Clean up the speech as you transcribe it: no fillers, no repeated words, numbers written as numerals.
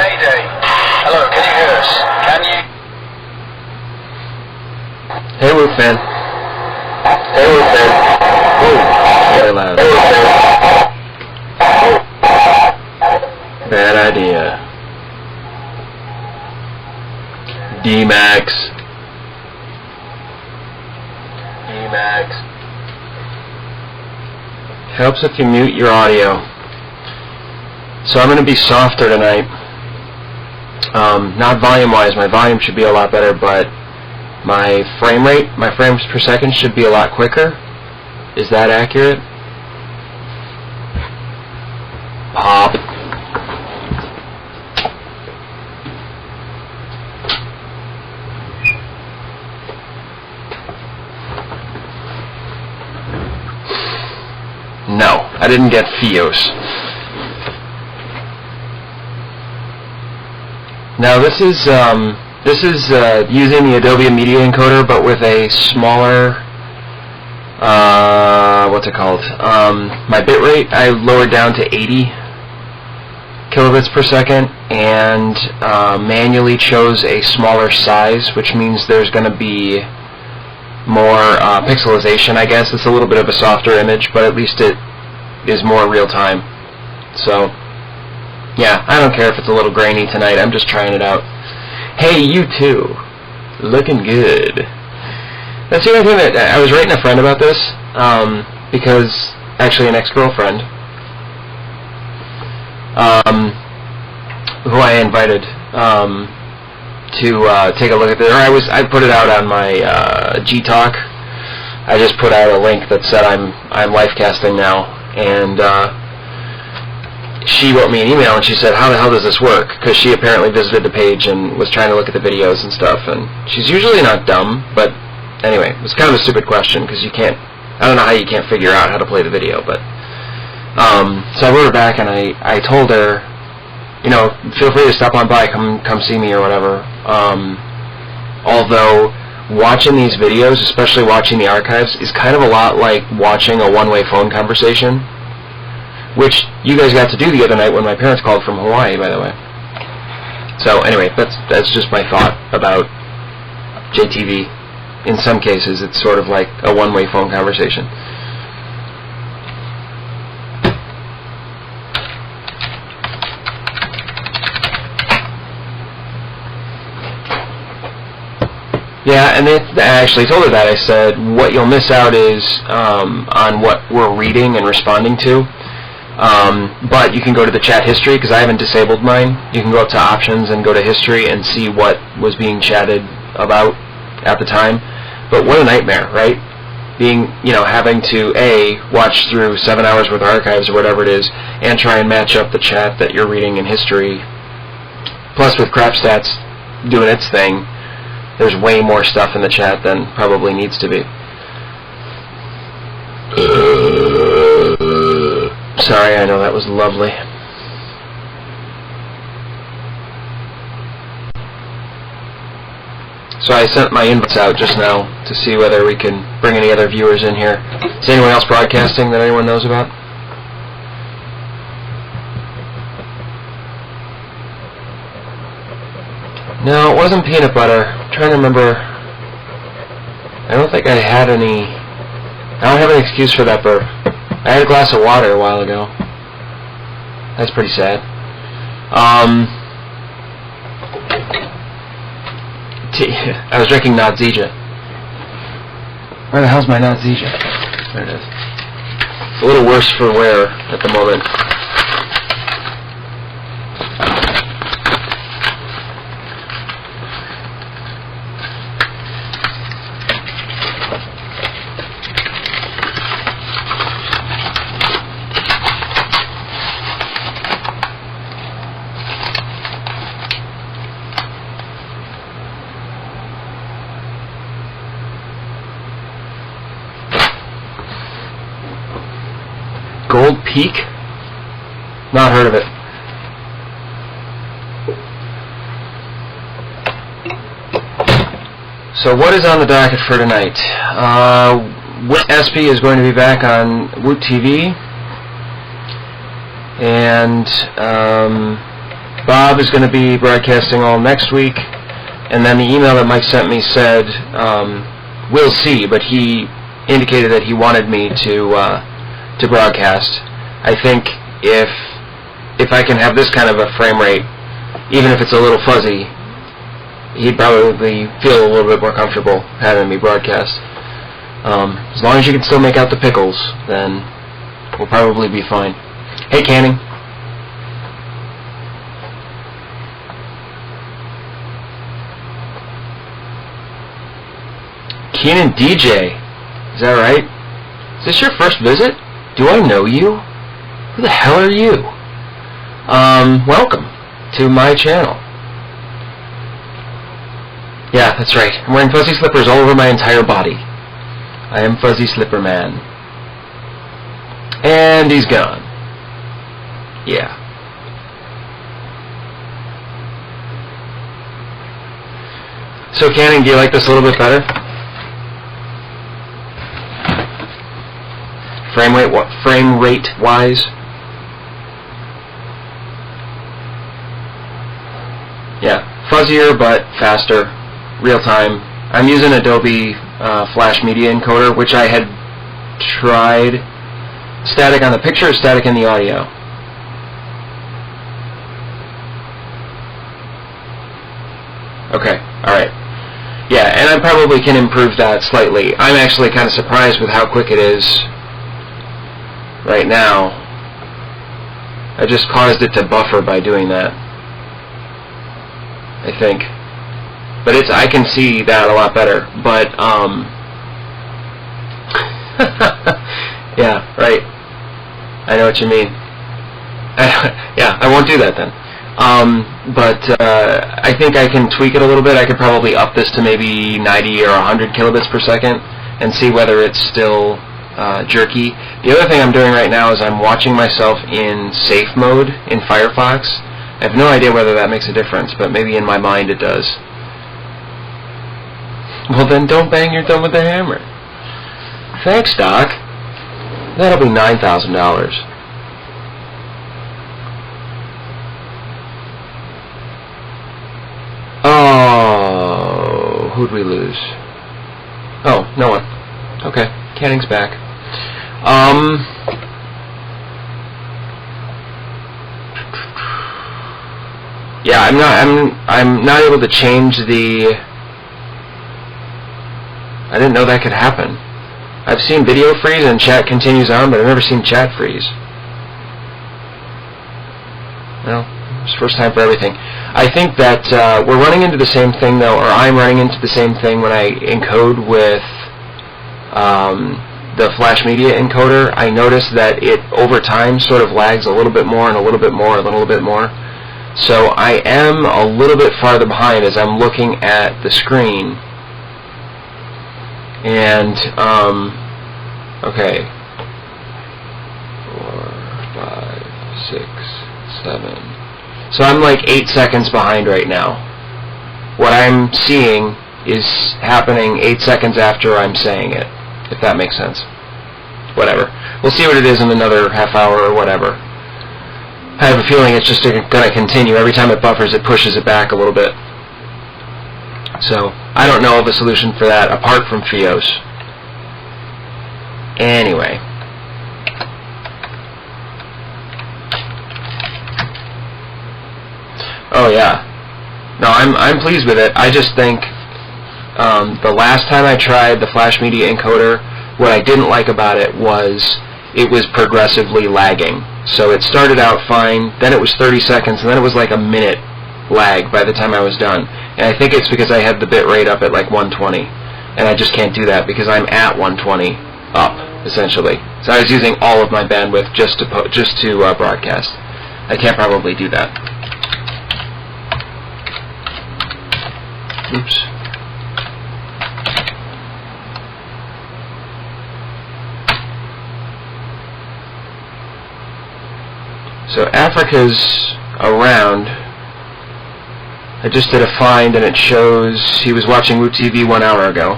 Mayday. Hello, can you hear us? Can you? Hey, Wolfman. Hey, Wolfman. Whoa, very loud. Hey, Wolfman. Bad idea. D-Max. D-Max. Helps if you mute your audio. So I'm going to be softer tonight. Not volume-wise, my volume should be a lot better, but my frame rate, my frames per second should be a lot quicker. Is that accurate? Pop. No, I didn't get Fios. Now this is using the Adobe Media Encoder, but with a smaller, what's it called? My bitrate I lowered down to 80 kilobits per second, and manually chose a smaller size, which means there's going to be more pixelization, I guess. It's a little bit of a softer image, but at least it is more real time. So, yeah, I don't care if it's a little grainy tonight. I'm just trying it out. Hey, you too. Looking good. That's the only thing that I was writing a friend about this, because actually an ex-girlfriend, who I invited to take a look at this. Or I put it out on my G-Talk. I just put out a link that said I'm live casting now, and she wrote me an email and she said, how the hell does this work? Because she apparently visited the page and was trying to look at the videos and stuff, and she's usually not dumb, but anyway, it was kind of a stupid question because you can't, I don't know how you can't figure out how to play the video, but so I wrote her back and I told her, you know, feel free to stop on by, come see me or whatever. Although watching these videos, especially watching the archives, is kind of a lot like watching a one-way phone conversation, which you guys got to do the other night when my parents called from Hawaii, by the way. So anyway, that's just my thought about JTV. In some cases, it's sort of like a one-way phone conversation. Yeah, and I actually told her that. I said, what you'll miss out is on what we're reading and responding to. But you can go to the chat history, because I haven't disabled mine. You can go up to options and go to history and see what was being chatted about at the time. But what a nightmare, right? Being, you know, having to, A, watch through 7 hours worth of archives or whatever it is, and try and match up the chat that you're reading in history. Plus with Crap Stats doing its thing, there's way more stuff in the chat than probably needs to be. Sorry, I know that was lovely. So I sent my invites out just now to see whether we can bring any other viewers in here. Is anyone else broadcasting that anyone knows about? No, it wasn't peanut butter. I'm trying to remember. I don't think I had any. I don't have an excuse for that burp. I had a glass of water a while ago. That's pretty sad. I was drinking Nadzija. Where the hell's my Nadzija? There it is. It's a little worse for wear at the moment. Gold Peak? Not heard of it. So what is on the docket for tonight? SP is going to be back on Woot TV, and Bob is going to be broadcasting all next week, and then the email that Mike sent me said, we'll see, but he indicated that he wanted me to broadcast. I think if I can have this kind of a frame rate, even if it's a little fuzzy, he'd probably feel a little bit more comfortable having me broadcast. As long as you can still make out the pickles, then we'll probably be fine. Hey, Canning. Keenan DJ. Is that right? Is this your first visit? Do I know you? Who the hell are you? Welcome to my channel. Yeah, that's right. I'm wearing fuzzy slippers all over my entire body. I am Fuzzy Slipper Man. And he's gone. Yeah. So, Canning, do you like this a little bit better? Frame rate wise? Yeah, fuzzier but faster, real time. I'm using Adobe Flash Media Encoder, which I had tried. Static on the picture or static in the audio? Okay, alright. Yeah, and I probably can improve that slightly. I'm actually kind of surprised with how quick it is right now. I just caused it to buffer by doing that, I think. But I can see that a lot better. But, yeah, right. I know what you mean. Yeah, I won't do that then. But I think I can tweak it a little bit. I could probably up this to maybe 90 or 100 kilobits per second and see whether it's still jerky. The other thing I'm doing right now is I'm watching myself in safe mode in Firefox. I have no idea whether that makes a difference, but maybe in my mind it does. Well, then don't bang your thumb with the hammer. Thanks, Doc. That'll be $9,000. Oh, who'd we lose? Oh, no one. Okay, Canning's back. Yeah, I'm not able to change the. I didn't know that could happen. I've seen video freeze and chat continues on, but I've never seen chat freeze. Well, it's the first time for everything. I think that we're running into the same thing, though, or I'm running into the same thing when I encode with the Flash Media Encoder. I notice that it, over time, sort of lags a little bit more and a little bit more and a little bit more. So I am a little bit farther behind as I'm looking at the screen. And, okay. 4, 5, 6, 7. So I'm like 8 seconds behind right now. What I'm seeing is happening 8 seconds after I'm saying it, if that makes sense. Whatever. We'll see what it is in another half hour or whatever. I have a feeling it's just going to continue. Every time it buffers, it pushes it back a little bit. So, I don't know of a solution for that apart from Fios. Anyway. Oh yeah. No, I'm pleased with it. I just think the last time I tried the Flash Media Encoder, what I didn't like about it was progressively lagging. So it started out fine, then it was 30 seconds, and then it was like a minute lag by the time I was done. And I think it's because I had the bit rate up at like 120, and I just can't do that because I'm at 120 up, essentially. So I was using all of my bandwidth just to broadcast. I can't probably do that. Oops. So Africa's around. I just did a find and it shows he was watching Woot TV 1 hour ago.